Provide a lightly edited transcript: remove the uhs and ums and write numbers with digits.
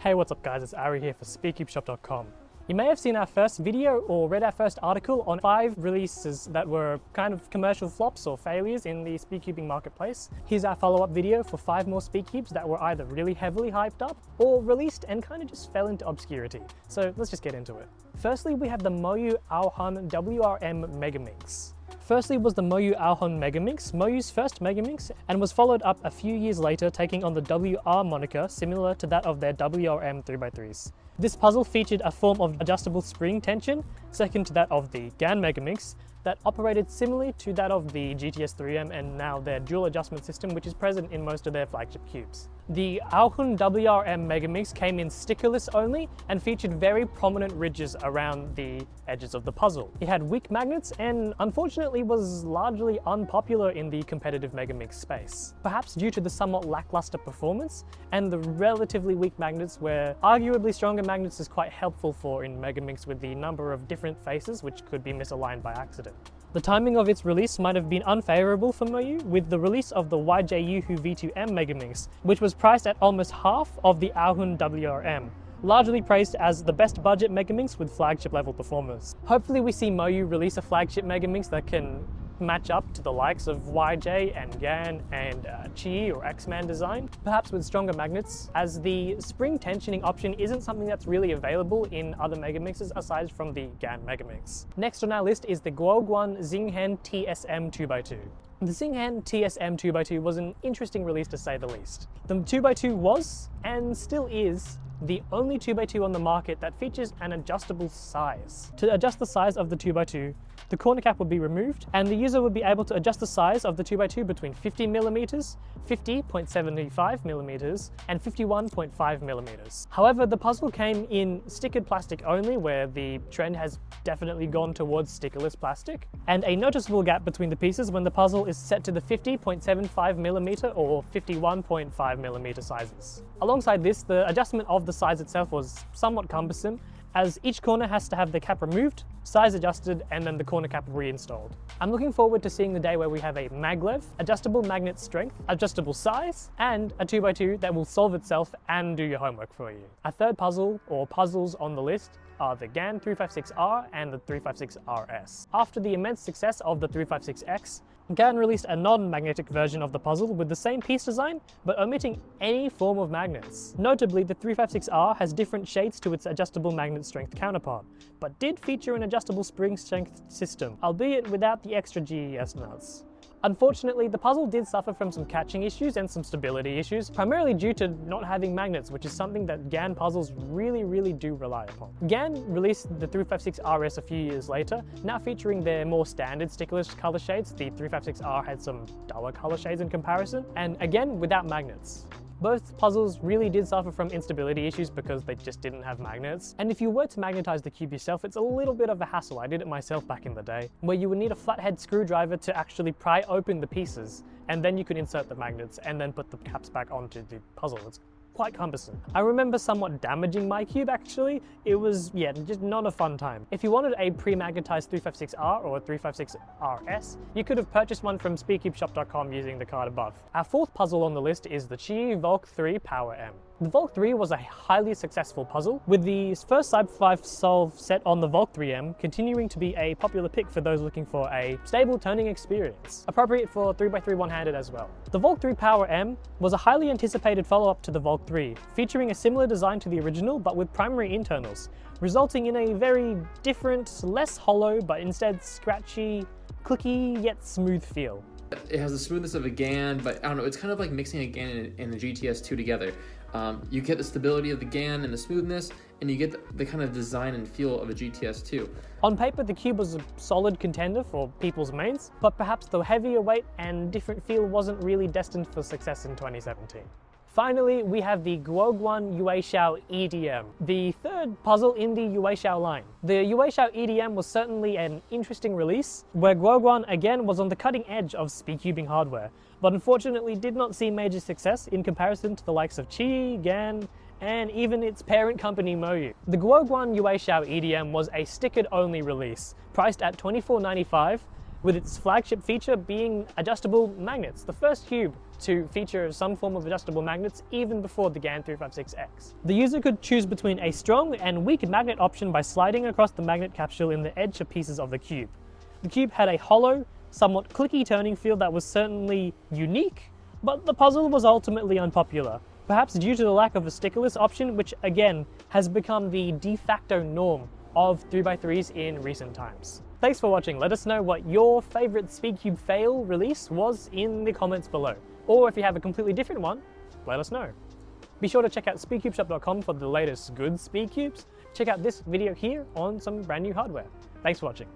Hey, what's up guys, it's Ari here for SpeedCubeShop.com. You may have seen our first video or read our first article on 5 releases that were kind of commercial flops or failures in the speedcubing marketplace. Here's our follow-up video for 5 more speedcubes that were either really heavily hyped up or released and kind of just fell into obscurity. So let's just get into it. Firstly, we have the Moyu Aohan WRM Megaminx. Firstly was the Moyu Aohan Megaminx, Moyu's first Megaminx, and was followed up a few years later, taking on the WR moniker similar to that of their WRM 3x3s. This puzzle featured a form of adjustable spring tension, second to that of the GAN Megaminx, that operated similarly to that of the GTS 3M and now their dual adjustment system, which is present in most of their flagship cubes. The Aohan WRM Megaminx came in stickerless only and featured very prominent ridges around the edges of the puzzle. It had weak magnets and unfortunately was largely unpopular in the competitive Megaminx space. Perhaps due to the somewhat lackluster performance and the relatively weak magnets, where arguably stronger magnets is quite helpful for in Megaminx with the number of different faces which could be misaligned by accident. The timing of its release might have been unfavourable for Moyu, with the release of the YJ Yuhu V2M Megaminx, which was priced at almost half of the Aohan WRM, largely praised as the best budget Megaminx with flagship level performance. Hopefully we see Moyu release a flagship Megaminx that can match up to the likes of YJ and GAN and Qi or X-Man design, perhaps with stronger magnets, as the spring tensioning option isn't something that's really available in other Megaminxes aside from the GAN Megaminx. Next on our list is the Guoguan Zinghen TSM 2x2. The Zinghen TSM 2x2 was an interesting release to say the least. The 2x2 was, and still is, the only 2x2 on the market that features an adjustable size. To adjust the size of the 2x2, the corner cap would be removed and the user would be able to adjust the size of the 2x2 between 50mm, 50.75mm, and 51.5mm. However, the puzzle came in stickered plastic only, where the trend has definitely gone towards stickerless plastic, and a noticeable gap between the pieces when the puzzle is set to the 50.75mm or 51.5mm sizes. Alongside this, the adjustment of the size itself was somewhat cumbersome, as each corner has to have the cap removed, size adjusted, and then the corner cap reinstalled. I'm looking forward to seeing the day where we have a maglev, adjustable magnet strength, adjustable size, and a 2x2 that will solve itself and do your homework for you. A third puzzle, or puzzles on the list, are the GAN 356R and the 356RS. After the immense success of the 356X, GAN released a non-magnetic version of the puzzle with the same piece design, but omitting any form of magnets. Notably, the 356R has different shades to its adjustable magnet strength counterpart, but did feature an adjustable spring strength system, albeit without the extra GES nuts. Unfortunately, the puzzle did suffer from some catching issues and some stability issues, primarily due to not having magnets, which is something that GAN puzzles really do rely upon. GAN released the 356RS a few years later, now featuring their more standard stickerless color shades. The 356R had some duller color shades in comparison, and again without magnets. Both puzzles really did suffer from instability issues because they just didn't have magnets. And if you were to magnetize the cube yourself, it's a little bit of a hassle. I did it myself back in the day, where you would need a flathead screwdriver to actually pry open the pieces, and then you could insert the magnets and then put the caps back onto the puzzle. It's quite cumbersome. I remember somewhat damaging my cube actually. It was, yeah, just not a fun time. If you wanted a pre-magnetized 356R or 356RS, you could have purchased one from SpeedCubeShop.com using the card above. Our fourth puzzle on the list is the Qi Valk 3 Power M. The Valk 3 was a highly successful puzzle, with the first Cyber 5 solve set on the Valk 3M continuing to be a popular pick for those looking for a stable turning experience, appropriate for 3x3 one-handed as well. The Valk 3 Power M was a highly anticipated follow-up to the Valk 3, featuring a similar design to the original but with primary internals, resulting in a very different, less hollow but instead scratchy, clicky yet smooth feel. It has the smoothness of a GAN, but I don't know, it's kind of like mixing a GAN and a GTS2 together. You get the stability of the GAN and the smoothness, and you get the kind of design and feel of a GTS2. On paper, the cube was a solid contender for people's mains, but perhaps the heavier weight and different feel wasn't really destined for success in 2017. Finally, we have the Guoguan Yuexiao EDM, the third puzzle in the Yuexiao line. The Yuexiao EDM was certainly an interesting release, where Guoguan again was on the cutting edge of speedcubing hardware, but unfortunately did not see major success in comparison to the likes of Qi, GAN, and even its parent company Moyu. The Guoguan Yuexiao EDM was a stickered only release, priced at $24.95, with its flagship feature being adjustable magnets, the first cube to feature some form of adjustable magnets even before the GAN 356X. The user could choose between a strong and weak magnet option by sliding across the magnet capsule in the edge pieces of the cube. The cube had a hollow, somewhat clicky turning field that was certainly unique, but the puzzle was ultimately unpopular, perhaps due to the lack of a stickerless option, which again has become the de facto norm of 3x3s in recent times. Thanks for watching. Let us know what your favorite SpeedCube fail release was in the comments below. Or if you have a completely different one, let us know. Be sure to check out SpeedCubeShop.com for the latest good SpeedCubes. Check out this video here on some brand new hardware. Thanks for watching.